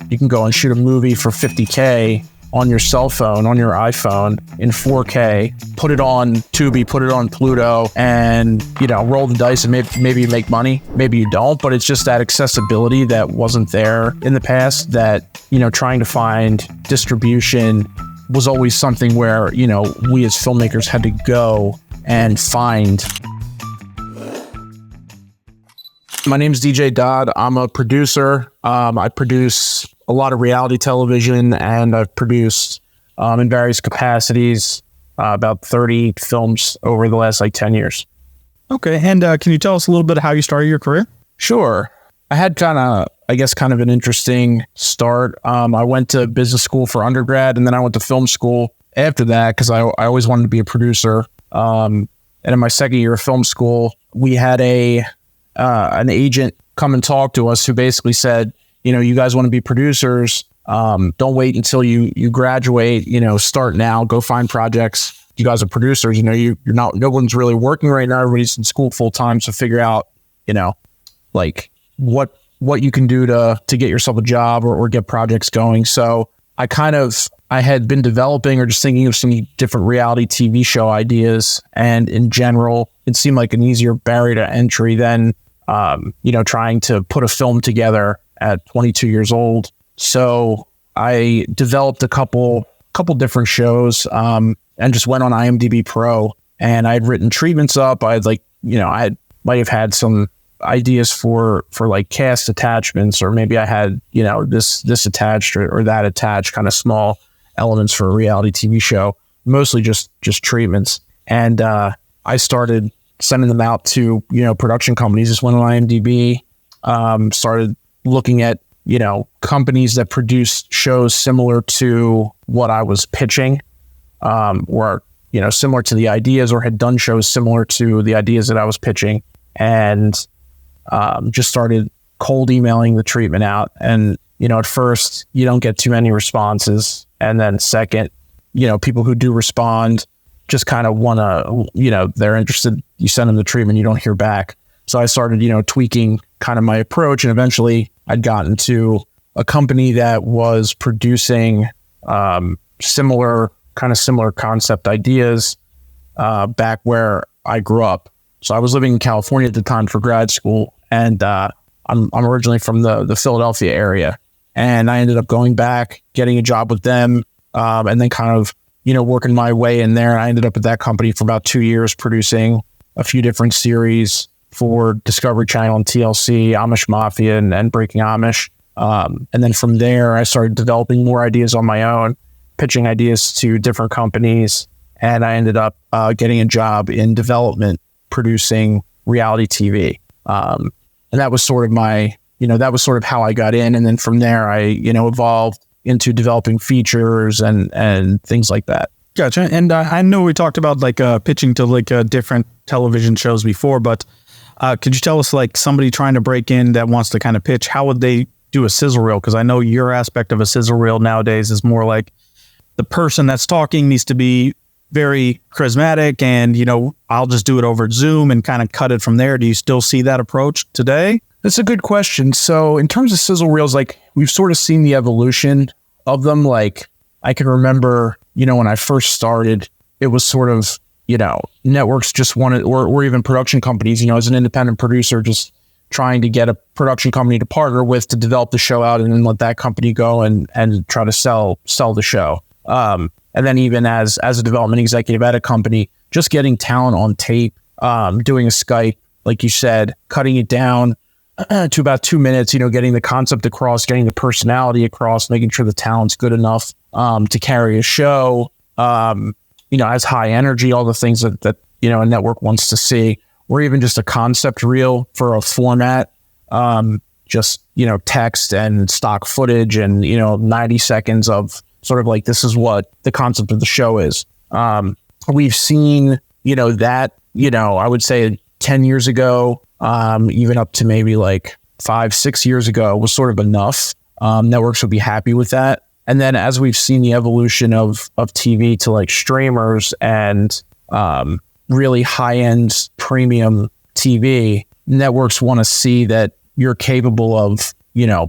you can go and shoot a movie for $50K on your cell phone, on your iPhone in 4K, put it on Tubi, put it on Pluto, and, you know, roll the dice and maybe you make money, maybe you don't, but it's just that accessibility that wasn't there in the past that, you know, trying to find distribution was always something where, you know, we as filmmakers had to go and find. My name's DJ Dodd. I'm a producer. I produce a lot of reality television, and I've produced in various capacities about 30 films over the last 10 years. Okay, and can you tell us a little bit how you started your career? Sure. I had kind of an interesting start. I went to business school for undergrad, and then I went to film school after that because I always wanted to be a producer. And in my second year of film school, we had an agent come and talk to us who basically said, you know, you guys want to be producers. Don't wait until you graduate, you know, start now, go find projects. You guys are producers, you know, you're not, no one's really working right now. Everybody's in school full time. So figure out, you know, like what you can do to get yourself a job or get projects going. So I had been developing or just thinking of some different reality TV show ideas. And in general, it seemed like an easier barrier to entry than, you know, trying to put a film together at 22 years old. So I developed a couple different shows, and just went on IMDb Pro, and I had written treatments up. I might have had some ideas for like cast attachments, or maybe I had, you know, this attached or that attached, kind of small elements for a reality TV show, mostly just treatments. And I started sending them out to, you know, production companies. Just went on IMDb, started looking at, you know, companies that produce shows similar to what I was pitching, or, you know, similar to the ideas, or had done shows similar to the ideas that I was pitching, and just started cold emailing the treatment out. And, you know, at first you don't get too many responses. And then second, you know, people who do respond just kind of want to, you know, they're interested. You send them the treatment, you don't hear back. So I started, you know, tweaking kind of my approach, and eventually I'd gotten to a company that was producing similar concept ideas back where I grew up. So I was living in California at the time for grad school, and I'm originally from the Philadelphia area, and I ended up going back, getting a job with them, and then kind of, you know, working my way in there. I ended up at that company for about 2 years, producing a few different series for Discovery Channel and TLC, Amish Mafia and Breaking Amish. And then from there, I started developing more ideas on my own, pitching ideas to different companies. And I ended up getting a job in development, producing reality TV. And that was sort of that was sort of how I got in. And then from there, I, you know, evolved into developing features and things like that. Gotcha. And I know we talked about like pitching to like different television shows before, but could you tell us, like, somebody trying to break in that wants to kind of pitch, how would they do a sizzle reel? Because I know your aspect of a sizzle reel nowadays is more like the person that's talking needs to be very charismatic, and, you know, I'll just do it over Zoom and kind of cut it from there. Do you still see that approach today? That's a good question. So in terms of sizzle reels, like, we've sort of seen the evolution of them. Like, I can remember, you know, when I first started, it was sort of, you know, networks just wanted, or even production companies, you know, as an independent producer, just trying to get a production company to partner with to develop the show out, and then let that company go and try to sell the show. And then even as a development executive at a company, just getting talent on tape, doing a Skype, like you said, cutting it down to about 2 minutes, you know, getting the concept across, getting the personality across, making sure the talent's good enough to carry a show, you know, has high energy, all the things that, you know, a network wants to see, or even just a concept reel for a format, just, you know, text and stock footage and, you know, 90 seconds of sort of like, this is what the concept of the show is. We've seen, you know, that, you know, I would say 10 years ago, even up to maybe like 5-6 years ago was sort of enough. Networks would be happy with that. And then as we've seen the evolution of TV to like streamers and really high-end premium TV, networks want to see that you're capable of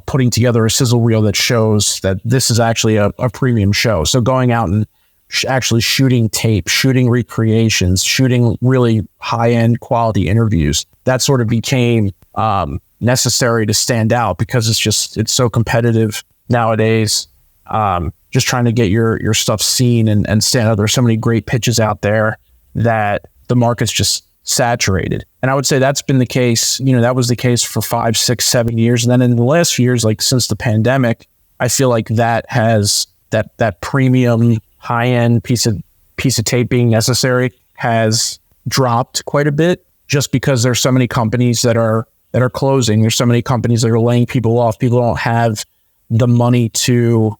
putting together a sizzle reel that shows that this is actually a premium show. So going out and actually shooting tape, shooting recreations, shooting really high-end quality interviews, that sort of became necessary to stand out because it's so competitive nowadays. Just trying to get your stuff seen and stand out. There's so many great pitches out there that the market's just saturated. And I would say that's been the case, that was the case for 5, 6, 7 years. And then in the last few years, like since the pandemic, I feel like that has that premium high-end piece of tape being necessary has dropped quite a bit just because there's so many companies that are closing. There's so many companies that are laying people off. People don't have the money to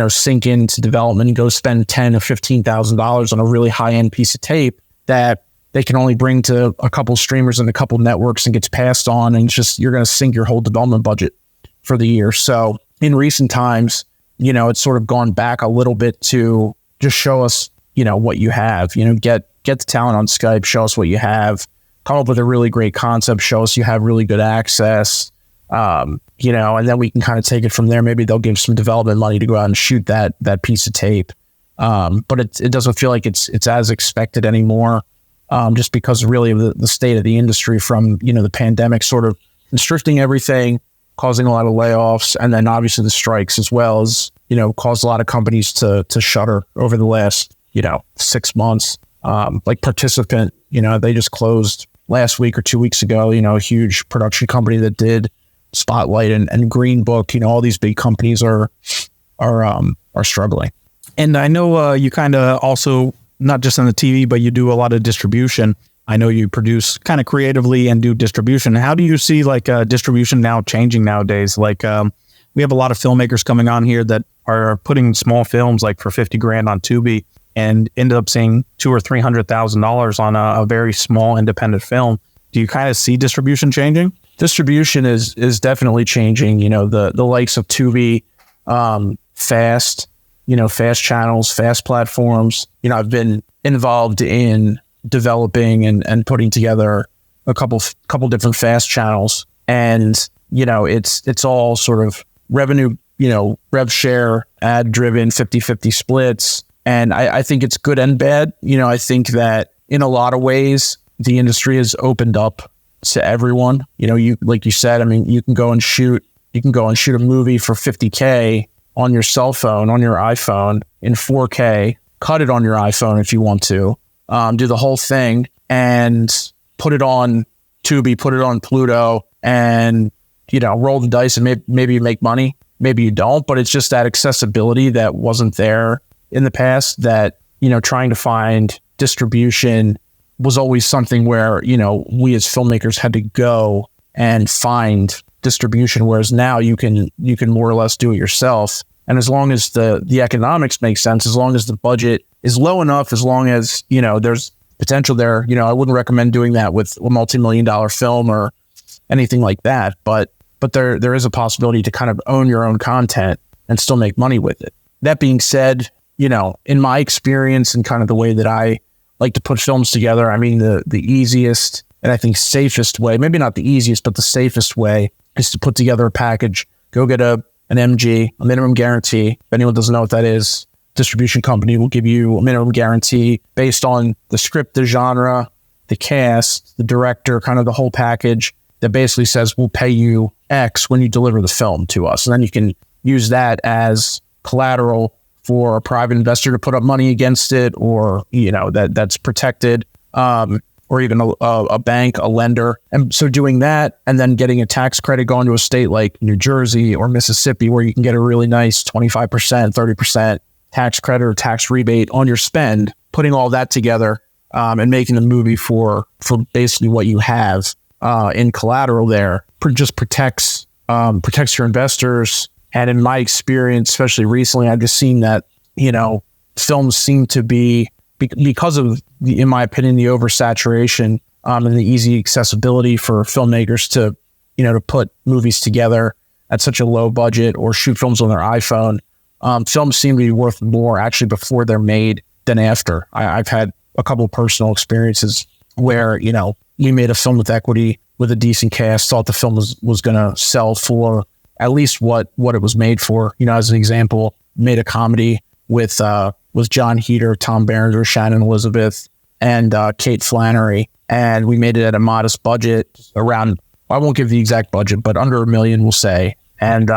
sink into development and go spend $10,000 or $15,000 on a really high-end piece of tape that they can only bring to a couple streamers and a couple networks and gets passed on. And you're going to sink your whole development budget for the year. So in recent times, it's sort of gone back a little bit to just show us, what you have, get the talent on Skype, show us what you have, come up with a really great concept, show us you have really good access. And then we can kind of take it from there. Maybe they'll give some development money to go out and shoot that piece of tape. But it doesn't feel like it's as expected anymore, just because really of the state of the industry from, the pandemic sort of constricting everything, causing a lot of layoffs. And then obviously the strikes as well as, caused a lot of companies to shutter over the last, 6 months. Like Participant, they just closed last week or 2 weeks ago, a huge production company that did Spotlight and Green Book, all these big companies are struggling. And I know you kind of also, not just on the TV, but you do a lot of distribution. I know you produce kind of creatively and do distribution. How do you see like distribution now changing nowadays? Like we have a lot of filmmakers coming on here that are putting small films like for $50,000 on Tubi and ended up seeing $200,000 or $300,000 on a very small independent film. Do you kind of see distribution changing? Distribution is definitely changing. The likes of Tubi, fast channels, fast platforms. I've been involved in developing and putting together a couple different fast channels, and it's all sort of revenue, rev share, ad driven, 50-50 splits. And I think it's good and bad. I think that in a lot of ways the industry has opened up to everyone. You like you said, I mean, you can go and shoot a movie for $50,000 on your cell phone, on your iPhone in 4K, cut it on your iPhone if you want to, do the whole thing and put it on Tubi, put it on Pluto, and roll the dice and maybe you make money, maybe you don't, but it's just that accessibility that wasn't there in the past, that trying to find distribution was always something where, we as filmmakers had to go and find distribution, whereas now you can more or less do it yourself. And as long as the economics make sense, as long as the budget is low enough, as long as, there's potential there, I wouldn't recommend doing that with a multi-million-dollar film or anything like that. But there is a possibility to kind of own your own content and still make money with it. That being said, in my experience and kind of the way that I like to put films together, I mean, the easiest and I think safest way, maybe not the easiest, but the safest way is to put together a package, go get an MG, a minimum guarantee. If anyone doesn't know what that is, distribution company will give you a minimum guarantee based on the script, the genre, the cast, the director, kind of the whole package that basically says we'll pay you X when you deliver the film to us. And then you can use that as collateral for a private investor to put up money against it, or, that's protected, or even a bank, a lender. And so doing that and then getting a tax credit going to a state like New Jersey or Mississippi, where you can get a really nice 25%, 30% tax credit or tax rebate on your spend, putting all that together and making the movie for basically what you have in collateral there just protects your investors. And in my experience, especially recently, I've just seen that, films seem to be, because of, in my opinion, the oversaturation and the easy accessibility for filmmakers to put movies together at such a low budget or shoot films on their iPhone. Films seem to be worth more actually before they're made than after. I've had a couple of personal experiences where, we made a film with equity with a decent cast, thought the film was going to sell for at least what it was made for. You know, as an example, made a comedy with John Heater, Tom Berenger, Shannon Elizabeth, and Kate Flannery, and we made it at a modest budget, around, I won't give the exact budget, but under $1 million, we'll say. And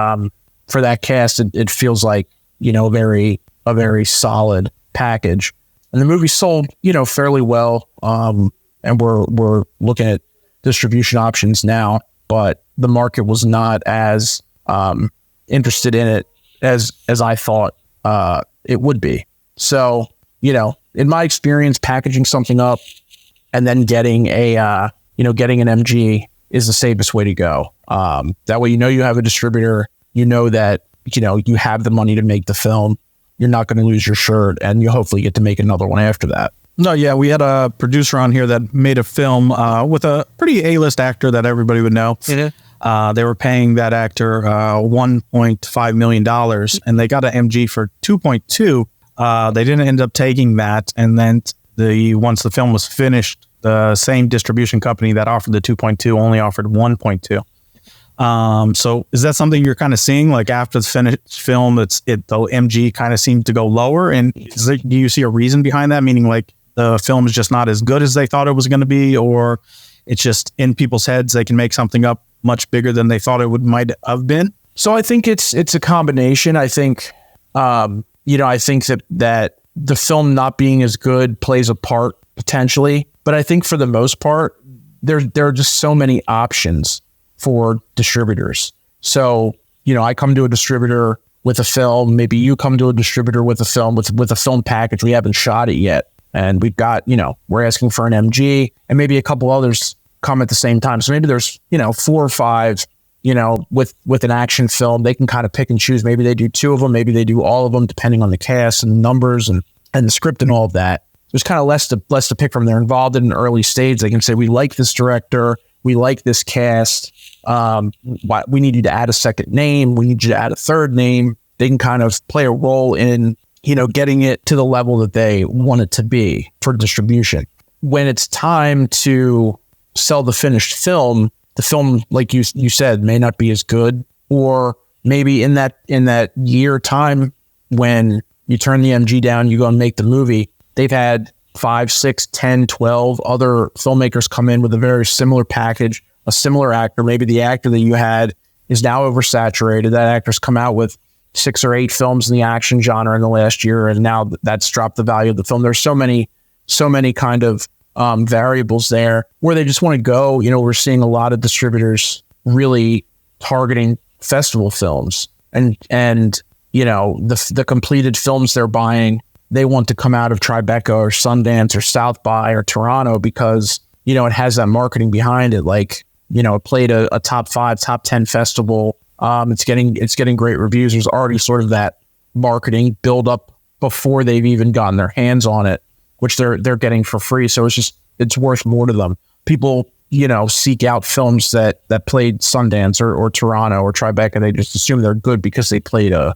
for that cast, it feels like, you know, a very solid package. And the movie sold, you know, fairly well. And we're looking at distribution options now, but the market was not as interested in it as I thought it would be. So, you know, in my experience, packaging something up and then getting an MG is the safest way to go. That way, you know, you have a distributor, you know that, you know, you have the money to make the film. You're not going to lose your shirt, and you hopefully get to make another one after that. No, yeah, we had a producer on here that made a film with a pretty A-list actor that everybody would know. Mm-hmm. They were paying that actor $1.5 million, and they got an MG for 2.2. They didn't end up taking that, and then once the film was finished, the same distribution company that offered the 2.2 only offered 1.2. So is that something you're kind of seeing, like after the finished film, the MG kind of seemed to go lower? And do you see a reason behind that? Meaning like the film is just not as good as they thought it was going to be, or it's just in people's heads, they can make something up much bigger than they thought it might have been? So I think it's a combination. I think, I think that the film not being as good plays a part potentially, but I think for the most part, there are just so many options for distributors. So, you know, I come to a distributor with a film, maybe you come to a distributor with a film, with a film package. We haven't shot it yet. And we've got, you know, we're asking for an MG, and maybe a couple others come at the same time. So maybe there's, you know, 4 or 5, you know, with an action film. They can kind of pick and choose. Maybe they do 2 of them, maybe they do all of them, depending on the cast and the numbers and the script and all of that. There's kind of less to pick from. They're involved in an early stage. They can say, we like this director, we like this cast. We need you to add a second name. We need you to add a third name. They can kind of play a role in, you know, getting it to the level that they want it to be for distribution. When it's time to sell the finished film, the film, like you said, may not be as good, or maybe in that year time when you turn the MG down, you go and make the movie, they've had 5, 6, 10, 12 other filmmakers come in with a very similar package, a similar actor. Maybe the actor that you had is now oversaturated. That actor's come out with 6 or 8 films in the action genre in the last year, and now that's dropped the value of the film. There's so many kind of variables there where they just want to go. You know, we're seeing a lot of distributors really targeting festival films, and you know, the completed films they're buying, they want to come out of Tribeca or Sundance or South by or Toronto because, you know, it has that marketing behind it. Like, you know, it played a top 5, top 10 festival. It's getting great reviews. There's already sort of that marketing build up before they've even gotten their hands on it, which they're getting for free. So it's worth more to them. People, you know, seek out films that played Sundance or Toronto or Tribeca. They just assume they're good because they played a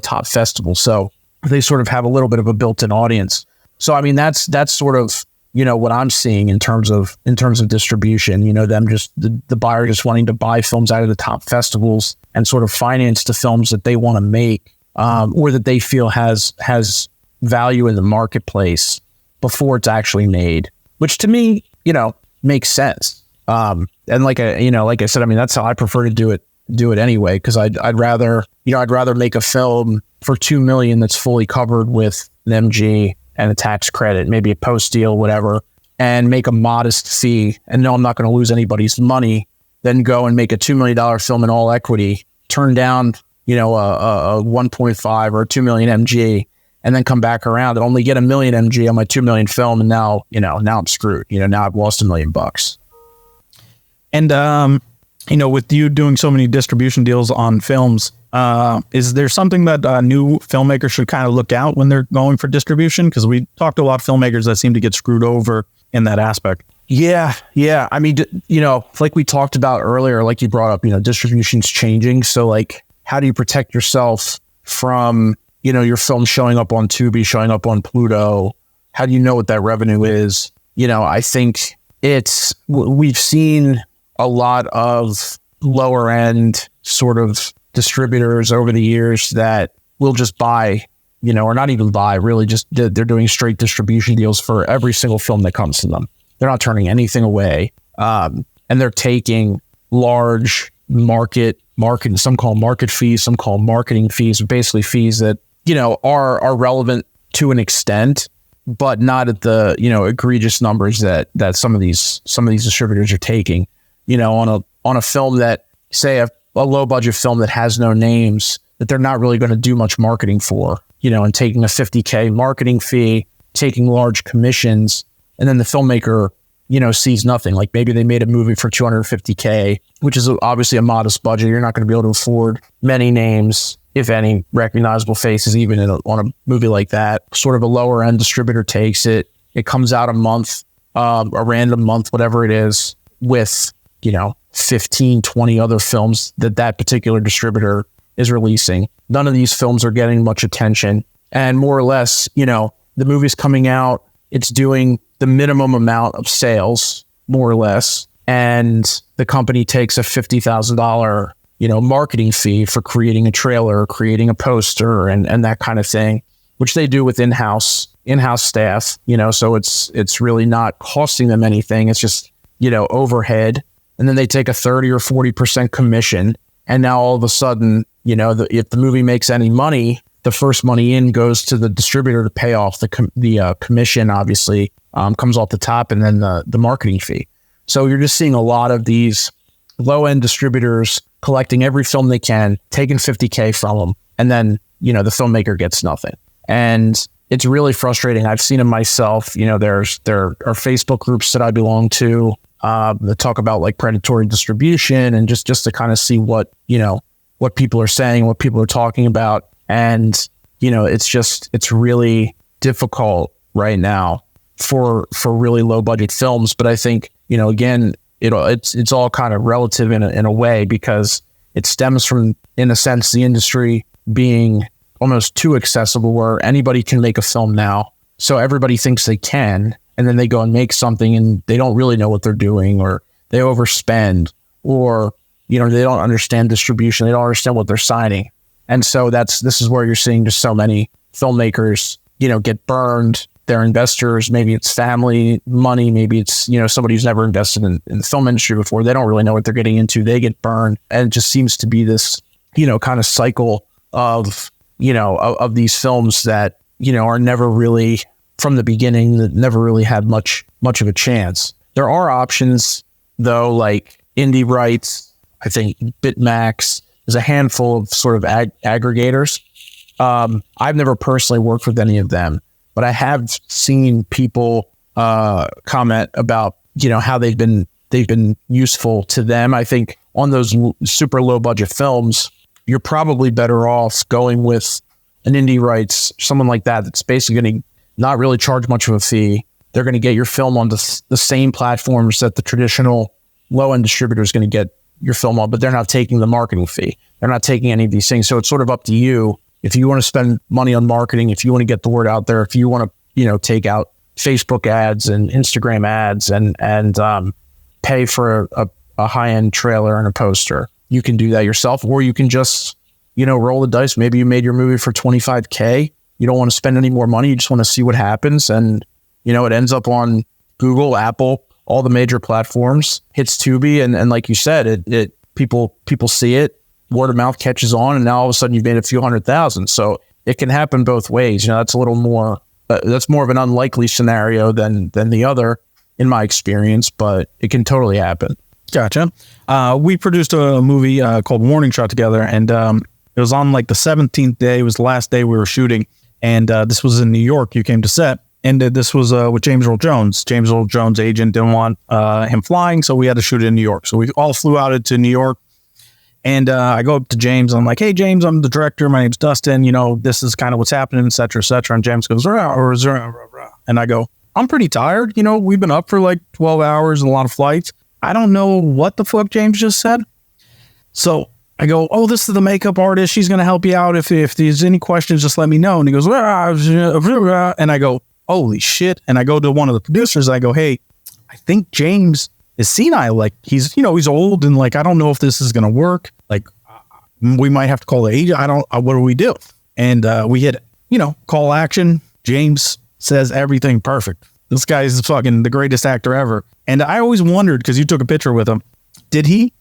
top festival. So they sort of have a little bit of a built-in audience. So I mean, that's sort of, you know, what I'm seeing in terms of distribution. You know, them just the buyer just wanting to buy films out of the top festivals and sort of finance the films that they want to make, or that they feel has value in the marketplace before it's actually made, which to me, you know, makes sense. And like I said, I mean, that's how I prefer to do it anyway, because I'd rather make a film for $2 million that's fully covered with an MG and a tax credit, maybe a post deal, whatever, and make a modest fee and know I'm not going to lose anybody's money, then go and make a $2 million film in all equity, turn down, you know, a 1.5 or a 2 million MG, and then come back around and only get $1 million MG on my 2 million film. And now I'm screwed. You know, now I've lost $1 million. And, you know, with you doing so many distribution deals on films, is there something that new filmmakers should kind of look out when they're going for distribution? Because we talked to a lot of filmmakers that seem to get screwed over in that aspect. Yeah. I mean, you know, like we talked about earlier, like you brought up, you know, distribution's changing. So like, how do you protect yourself from, you know, your film showing up on Tubi, showing up on Pluto? How do you know what that revenue is? You know, I think we've seen a lot of lower end sort of distributors over the years that will just buy, or not even buy, really just they're doing straight distribution deals for every single film that comes to them. They're not turning anything away. And they're taking large market, some call market fees, some call marketing fees, basically fees that, are relevant to an extent, but not at the, egregious numbers that some of these distributors are taking, on a film that, say, a low budget film that has no names, that they're not really going to do much marketing for, and taking a $50K marketing fee, taking large commissions, and then the filmmaker, sees nothing. Like maybe they made a movie for $250K, which is obviously a modest budget. You're not going to be able to afford many names, if any, recognizable faces, even on a movie like that. Sort of a lower end distributor takes it. It comes out a month, a random month, whatever it is, with, 15, 20 other films that particular distributor is releasing. None of these films are getting much attention. And more or less, the movie's coming out, it's doing the minimum amount of sales, more or less. And the company takes a $50,000, marketing fee for creating a trailer, creating a poster and that kind of thing, which they do with in-house staff, so it's really not costing them anything. It's just, overhead. And then they take a 30 or 40% commission. And now all of a sudden, if the movie makes any money, the first money in goes to the distributor to pay off the commission, obviously, comes off the top, and then the marketing fee. So you're just seeing a lot of these low-end distributors collecting every film they can, taking $50K from them, and then, the filmmaker gets nothing. And it's really frustrating. I've seen it myself. There are Facebook groups that I belong to that talk about like predatory distribution, and just to kind of see what people are saying, what people are talking about. And, it's really difficult right now for really low budget films. But I think, again, it's all kind of relative in a way, because it stems from, in a sense, the industry being almost too accessible, where anybody can make a film now. So everybody thinks they can, and then they go and make something and they don't really know what they're doing, or they overspend, or, they don't understand distribution. They don't understand what they're signing. And so this is where you're seeing just so many filmmakers, get burned. Their investors, maybe it's family money, maybe it's, somebody who's never invested in the film industry before. They don't really know what they're getting into. They get burned. And it just seems to be this, kind of cycle of these films that, are never really, from the beginning, that never really had much of a chance. There are options though, like indie rights, I think Bitmax. There's a handful of sort of aggregators. I've never personally worked with any of them, but I have seen people comment about, how they've been useful to them. I think on those super low budget films, you're probably better off going with an indie rights, someone like that, that's basically going to not really charge much of a fee. They're going to get your film on the same platforms that the traditional low-end distributor is going to get your film on, but they're not taking the marketing fee. They're not taking any of these things. So it's sort of up to you. If you want to spend money on marketing, if you want to get the word out there, if you want to, take out Facebook ads and Instagram ads and pay for a high-end trailer and a poster, you can do that yourself, or you can just, roll the dice. Maybe you made your movie for $25K. You don't want to spend any more money. You just want to see what happens. And, it ends up on Google, Apple, all the major platforms, hits Tubi. And like you said, people see it, word of mouth catches on, and now all of a sudden you've made a few $100,000. So it can happen both ways. That's a little more, that's more of an unlikely scenario than the other, in my experience, but it can totally happen. Gotcha. We produced a movie called Warning Shot together, and it was on like the 17th day. It was the last day we were shooting, and this was in New York. You came to set, and this was with James Earl Jones. James Earl Jones' agent didn't want him flying, so we had to shoot it in New York. So we all flew out to New York, and I go up to James. I'm like, "Hey, James, I'm the director. My name's Dustin. This is kind of what's happening, et cetera, et cetera." And James goes, and I go, "I'm pretty tired. We've been up for like 12 hours and a lot of flights. I don't know what the fuck James just said." So I go, "Oh, this is the makeup artist. She's going to help you out. If there's any questions, just let me know." And he goes, and I go, "Holy shit." And I go to one of the producers. I go, "Hey, I think James is senile. Like he's old, and like, I don't know if this is going to work. Like, we might have to call the agent. What do we do? And we hit, call action. James says everything perfect. This guy is fucking the greatest actor ever. And I always wondered, because you took a picture with him, did he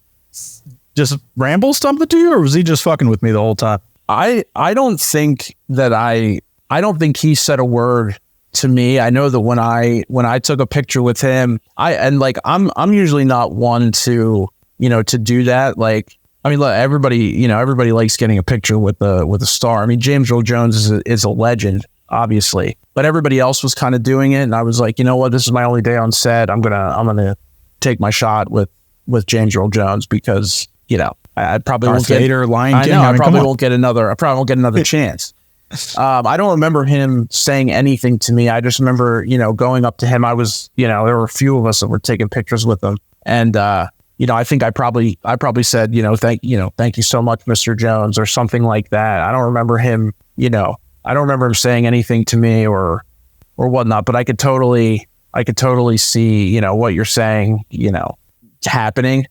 just ramble something to you, or was he just fucking with me the whole time? I don't think that I don't think he said a word to me. I know that when I took a picture with him, I'm usually not one to, to do that. Like, I mean, look, everybody likes getting a picture with a star. I mean, James Earl Jones is a legend, obviously, but everybody else was kind of doing it. And I was like, you know what, this is my only day on set. I'm going to take my shot with James Earl Jones, because, I probably won't get Lion King. I probably won't get another chance. I don't remember him saying anything to me. I just remember, going up to him. I was, there were a few of us that were taking pictures with him. And, I think I probably said, thank you so much, Mr. Jones, or something like that. I don't remember him, saying anything to me or whatnot, but I could totally see, what you're saying, happening.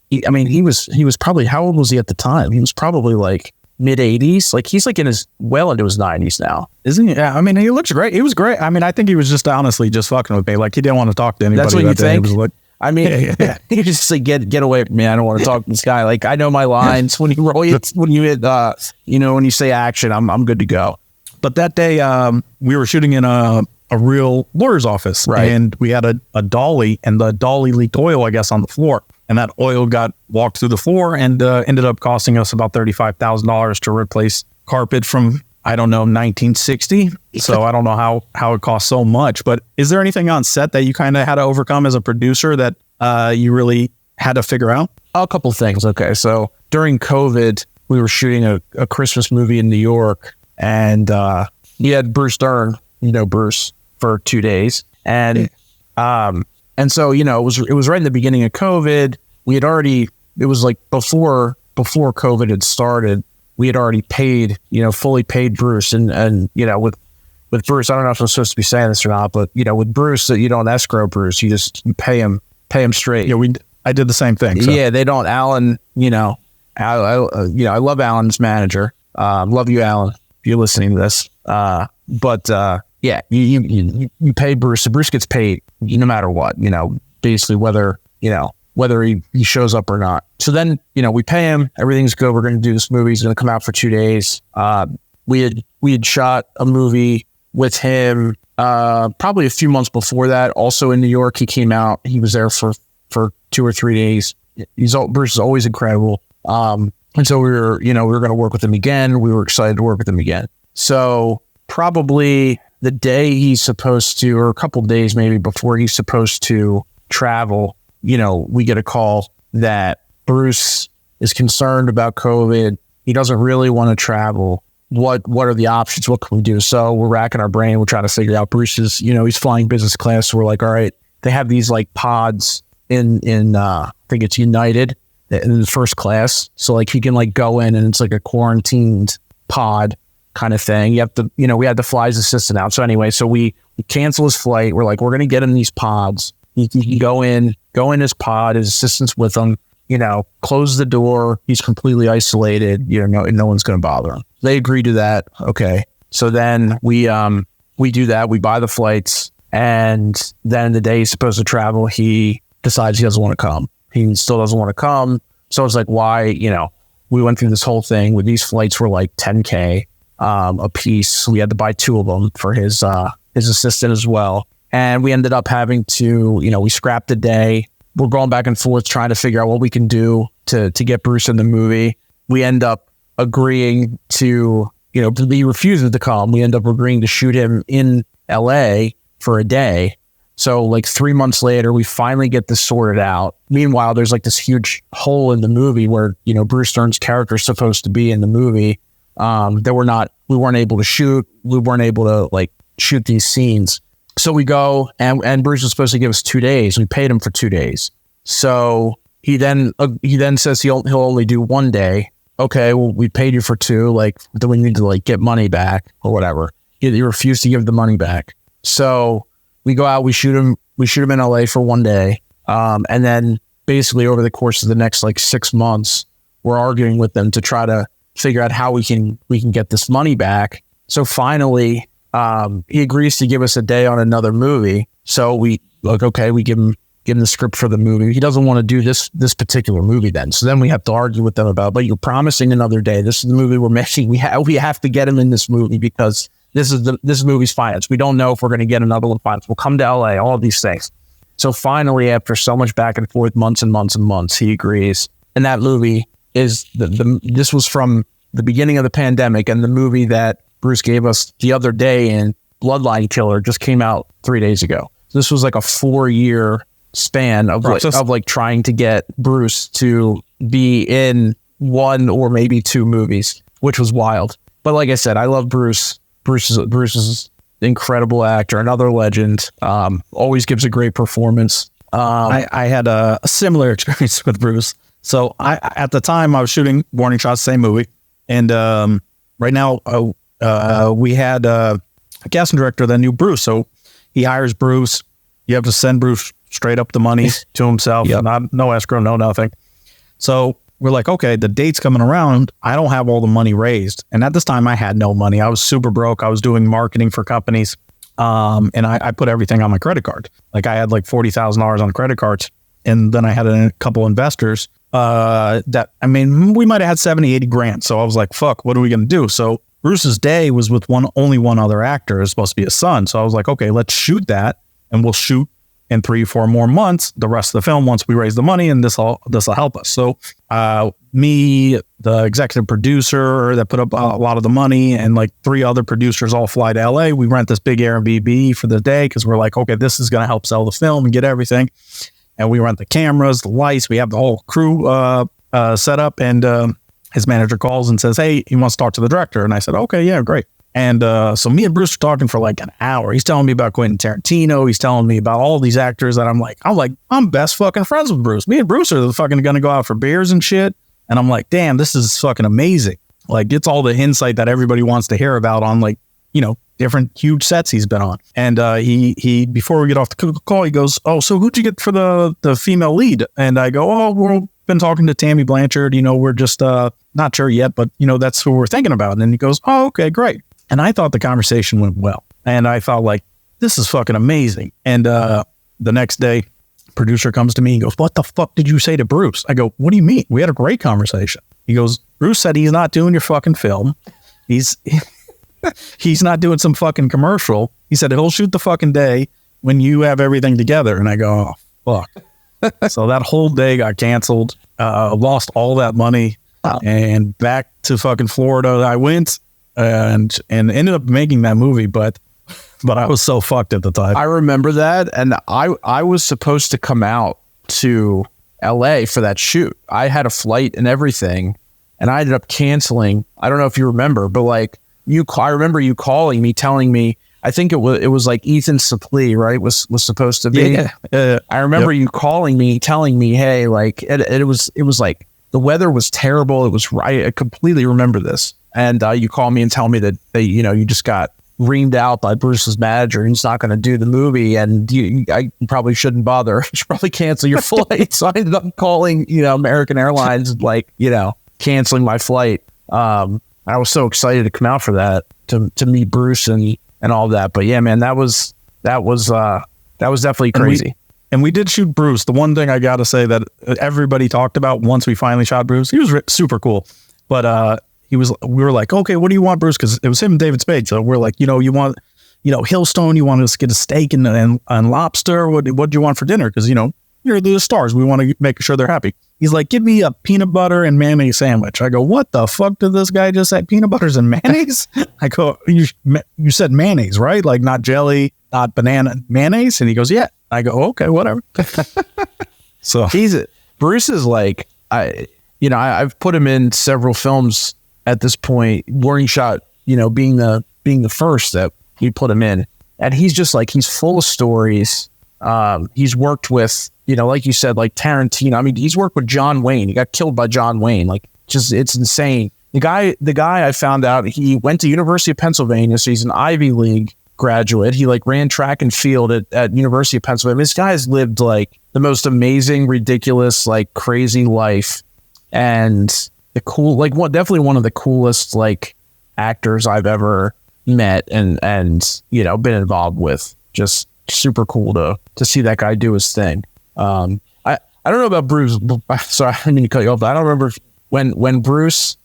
He was probably, how old was he at the time? He was probably like mid 80s. Like, he's like well into his 90s now, isn't he? Yeah. I mean, he looks great. He was great. I mean, I think he was just honestly just fucking with me. Like, he didn't want to talk to anybody. That's what you think? He was like, I mean, you just like get away from me. I don't want to talk to this guy. Like, I know my lines. When you hit, when you say action, I'm good to go. But that day, we were shooting in a real lawyer's office, right? And we had a dolly, and the dolly leaked oil, I guess, on the floor, and that oil got walked through the floor and ended up costing us about $35,000 to replace carpet from, I don't know, 1960. So I don't know how it cost so much. But is there anything on set that you kind of had to overcome as a producer that you really had to figure out? A couple things. Okay, so during COVID, we were shooting a Christmas movie in New York, and we had Bruce Dern, Bruce, for 2 days, and so it was right in the beginning of COVID. It was like before COVID had started. We had already paid, fully paid Bruce, and with Bruce, I don't know if I'm supposed to be saying this or not, but with Bruce, you don't escrow Bruce. You pay him straight. Yeah, I did the same thing. So. Yeah, they don't. Alan, I love Alan's manager. Love you, Alan, if you're listening to this. Yeah, you pay Bruce. So Bruce gets paid no matter what. Basically whether he shows up or not. So then, we pay him. Everything's good. We're going to do this movie. He's going to come out for 2 days. We had shot a movie with him probably a few months before that. Also in New York, he came out. He was there for 2 or 3 days. Bruce is always incredible. And so we were going to work with him again. We were excited to work with him again. So probably the day he's supposed to, or a couple days maybe before he's supposed to travel, we get a call that Bruce is concerned about COVID. He doesn't really want to travel. What are the options? What can we do? So we're racking our brain. We're trying to figure out Bruce's, he's flying business class. So we're like, all right, they have these like pods in I think it's United in the first class. So like he can like go in and it's like a quarantined pod kind of thing. You have to, we had to fly his assistant out. So anyway, so we cancel his flight. We're like, we're going to get him these pods. He can go in his pod, his assistant's with him, close the door. He's completely isolated. No one's going to bother him. They agree to that. Okay. So then we do that. We buy the flights, and then the day he's supposed to travel, he decides he doesn't want to come. He still doesn't want to come. So it's like, why, we went through this whole thing where these flights were like $10K a piece. We had to buy 2 of them for his assistant as well. And we ended up having to, we scrapped a day. We're going back and forth trying to figure out what we can do to get Bruce in the movie. We end up agreeing to, he refuses to come. We end up agreeing to shoot him in LA for a day. So like 3 months later, we finally get this sorted out. Meanwhile, there's like this huge hole in the movie where, Bruce Dern's character is supposed to be in the movie. That we weren't able to shoot. We weren't able to like shoot these scenes. So we go and Bruce was supposed to give us 2 days. We paid him for 2 days. So he then says he'll only do 1 day. Okay, well, we paid you for 2. Like, do we need to like get money back or whatever? He refused to give the money back. So we go out, we shoot him in LA for 1 day. And then basically over the course of the next like 6 months, we're arguing with them to try to figure out how we can get this money back. So finally, he agrees to give us a day on another movie. So we give him the script for the movie. He doesn't want to do this particular movie then. So then we have to argue with them about, but you're promising another day. This is the movie we're making. We have to get him in this movie because this movie's financed. We don't know if we're going to get another one financed. We'll come to LA, all of these things. So finally, after so much back and forth, months and months and months, he agrees. And that movie is this was from the beginning of the pandemic, and the movie that Bruce gave us the other day in Bloodline Killer just came out 3 days ago. So this was like a 4-year span of trying to get Bruce to be in 1 or maybe 2 movies, which was wild. But like I said, I love Bruce. Bruce is an incredible actor, another legend. Always gives a great performance. I had a similar experience with Bruce. So at the time I was shooting Warning Shots, same movie, and right now we had a casting director that knew Bruce. So he hires Bruce. You have to send Bruce straight up the money to himself. Yep. No escrow, no nothing. So we're like, okay, the date's coming around. I don't have all the money raised. And at this time I had no money. I was super broke. I was doing marketing for companies. And I put everything on my credit card. Like I had like $40,000 on credit cards. And then I had a couple investors we might have had 70, 80 grand. So I was like, fuck, what are we going to do? So Bruce's day was with only one other actor. It was supposed to be his son. So I was like, okay, let's shoot that. And we'll shoot in 3-4 more months, the rest of the film, once we raise the money, and this will help us. So me, the executive producer that put up a lot of the money, and like 3 other producers all fly to LA. We rent this big Airbnb for the day because we're like, okay, this is going to help sell the film and get everything. And we rent the cameras, the lights. We have the whole crew set up. And his manager calls and says, hey, he wants to talk to the director. And I said, okay, yeah, great. And so me and Bruce were talking for like an hour. He's telling me about Quentin Tarantino. He's telling me about all these actors that I'm best fucking friends with Bruce. Me and Bruce are fucking going to go out for beers and shit. And I'm like, damn, this is fucking amazing. Like, it's all the insight that everybody wants to hear about on, like, you know, different huge sets he's been on. And he before we get off the call, he goes, oh, so who'd you get for the female lead? And I go, oh, we've been talking to Tammy Blanchard. You know, we're just not sure yet, but, you know, that's who we're thinking about. And then he goes, oh, okay, great. And I thought the conversation went well. And I felt like, this is fucking amazing. And the next day, producer comes to me and goes, what the fuck did you say to Bruce? I go, what do you mean? We had a great conversation. He goes, Bruce said he's not doing your fucking film. He's not doing some fucking commercial. He said he'll shoot the fucking day when you have everything together. And I go, oh, fuck. So that whole day got canceled. Lost all that money. And back to fucking Florida I went. And ended up making that movie, but I was so fucked at the time. I remember that, and I was supposed to come out to LA for that shoot. I had a flight and everything, and I ended up canceling. I don't know if you remember, but like I remember you calling me, telling me, I think it was like Ethan Suplee, right? Was supposed to be. Yeah. I remember you calling me, telling me, hey, like it was like the weather was terrible. It was right. I completely remember this. And you call me and tell me that you know, you just got reamed out by Bruce's manager and he's not going to do the movie, and I probably shouldn't bother. You should probably cancel your flight. So I ended up calling, you know, American Airlines, like, you know, canceling my flight. I was so excited to come out for that, to meet Bruce and all that. But yeah, man, that was definitely crazy. And we did shoot Bruce. The one thing I got to say that everybody talked about once we finally shot Bruce, he was super cool, but we were like, okay, what do you want, Bruce? Because it was him and David Spade. So we're like, you know, you want, you know, Hillstone, you want us to get a steak and lobster. What do you want for dinner? Because, you know, you're the stars. We want to make sure they're happy. He's like, give me a peanut butter and mayonnaise sandwich. I go, what the fuck did this guy just say? Peanut butters and mayonnaise? I go, you said mayonnaise, right? Like not jelly, not banana, mayonnaise? And he goes, yeah. I go, okay, whatever. So Bruce is like, I've put him in several films at this point. Warning Shot, you know, being the first that we put him in, and he's just like, he's full of stories. He's worked with, you know, like you said, like Tarantino. I mean, he's worked with John Wayne. He got killed by John Wayne. Like, just, it's insane. The guy I found out, he went to University of Pennsylvania, so he's an Ivy League graduate. He like ran track and field at University of Pennsylvania. This guy's lived like the most amazing, ridiculous, like crazy life. And cool, like definitely one of the coolest like actors I've ever met and you know, been involved with. Just super cool to see that guy do his thing. I don't know about Bruce. Sorry, I didn't mean to cut you off. But I don't remember when Bruce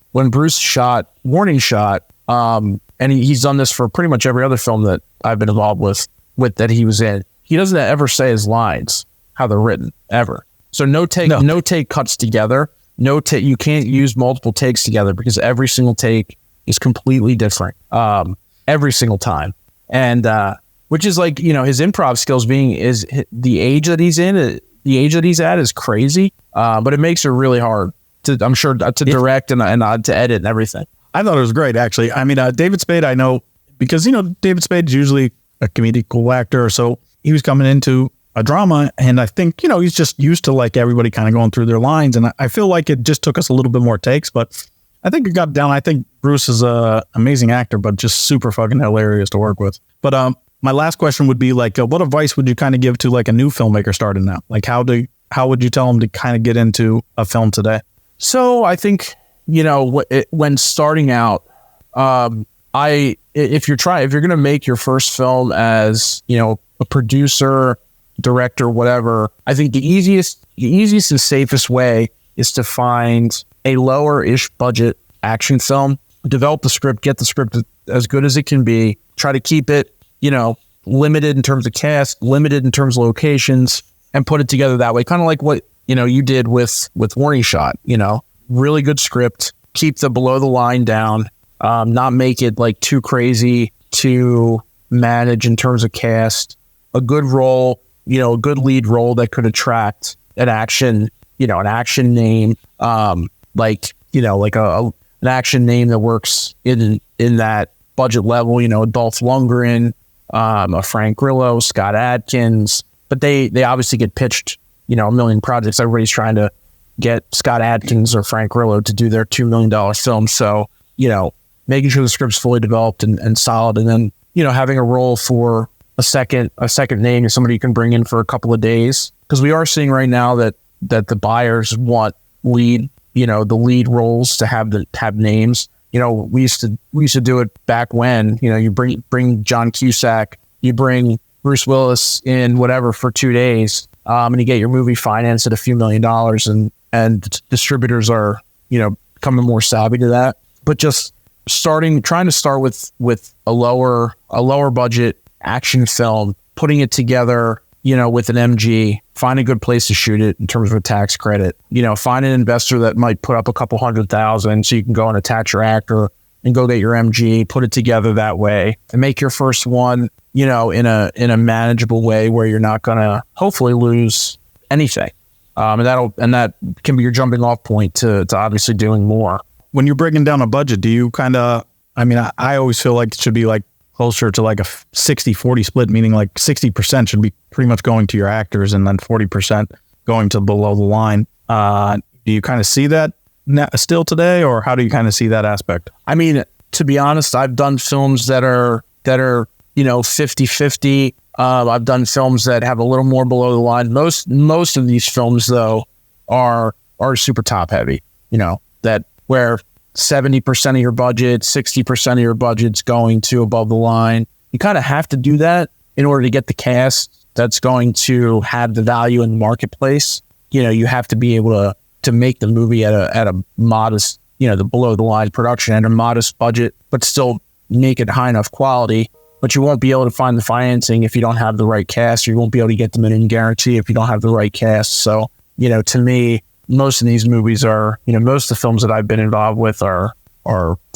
shot Warning Shot. And he's done this for pretty much every other film that I've been involved with that he was in. He doesn't ever say his lines, how they're written, ever. So no take cuts together. You can't use multiple takes together because every single take is completely different. Every single time. And which is like, you know, his improv skills is the age that he's in, the age that he's at is crazy. But it makes it really hard to direct and to edit and everything. I thought it was great, actually. I mean, David Spade, I know because, you know, David Spade's usually a comedic actor. So he was coming into a drama. And I think, you know, he's just used to like everybody kind of going through their lines. And I feel like it just took us a little bit more takes, but I think it got down. I think Bruce is an amazing actor, but just super fucking hilarious to work with. But my last question would be like, what advice would you kind of give to like a new filmmaker starting out? Like how would you tell them to kind of get into a film today? So I think, you know, when starting out, if you're going to make your first film as, you know, a producer, director, whatever, I think the easiest and safest way is to find a lower-ish budget action film, develop the script, get the script as good as it can be, try to keep it, you know, limited in terms of cast, limited in terms of locations, and put it together that way. Kind of like what, you know, you did with Warning Shot, you know, really good script, keep the below the line down, not make it like too crazy to manage in terms of cast, a good role, you know, a good lead role that could attract an action name, like, you know, like an action name that works in that budget level, you know, Dolph Lundgren, a Frank Grillo, Scott Adkins, but they obviously get pitched, you know, a million projects. Everybody's trying to get Scott Adkins or Frank Grillo to do their $2 million film. So, you know, making sure the script's fully developed and solid, and then, you know, having a role for a second name, somebody you can bring in for a couple of days. Because we are seeing right now that the buyers want the lead roles to have names. You know, we used to do it back when, you know, you bring John Cusack, you bring Bruce Willis in whatever for 2 days, and you get your movie financed at a few $1 million, and distributors are, you know, becoming more savvy to that. But just trying to start with a lower budget action film, putting it together, you know, with an MG, find a good place to shoot it in terms of a tax credit, you know, find an investor that might put up a couple $100,000 so you can go and attach your actor and go get your MG, put it together that way, and make your first one, you know, in a manageable way where you're not going to hopefully lose anything. And that can be your jumping off point to obviously doing more. When you're breaking down a budget, do you kind of, I mean, I always feel like it should be like closer to like a 60-40 split, meaning like 60% should be pretty much going to your actors and then 40% going to below the line. Do you kind of see that still today, or how do you kind of see that aspect? I mean, to be honest, I've done films that are, you know, 50-50. I've done films that have a little more below the line. Most of these films though are super top heavy, you know, that where 70% of your budget, 60% of your budget's going to above the line. You kind of have to do that in order to get the cast that's going to have the value in the marketplace. You know, you have to be able to make the movie at a modest, you know, the below the line production at a modest budget, but still make it high enough quality. But you won't be able to find the financing if you don't have the right cast, or you won't be able to get them in guarantee if you don't have the right cast. So, you know, to me, most of these movies are, you know, most of the films that I've been involved with are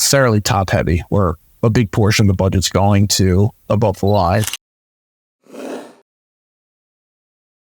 fairly top heavy, where a big portion of the budget's going to above the line.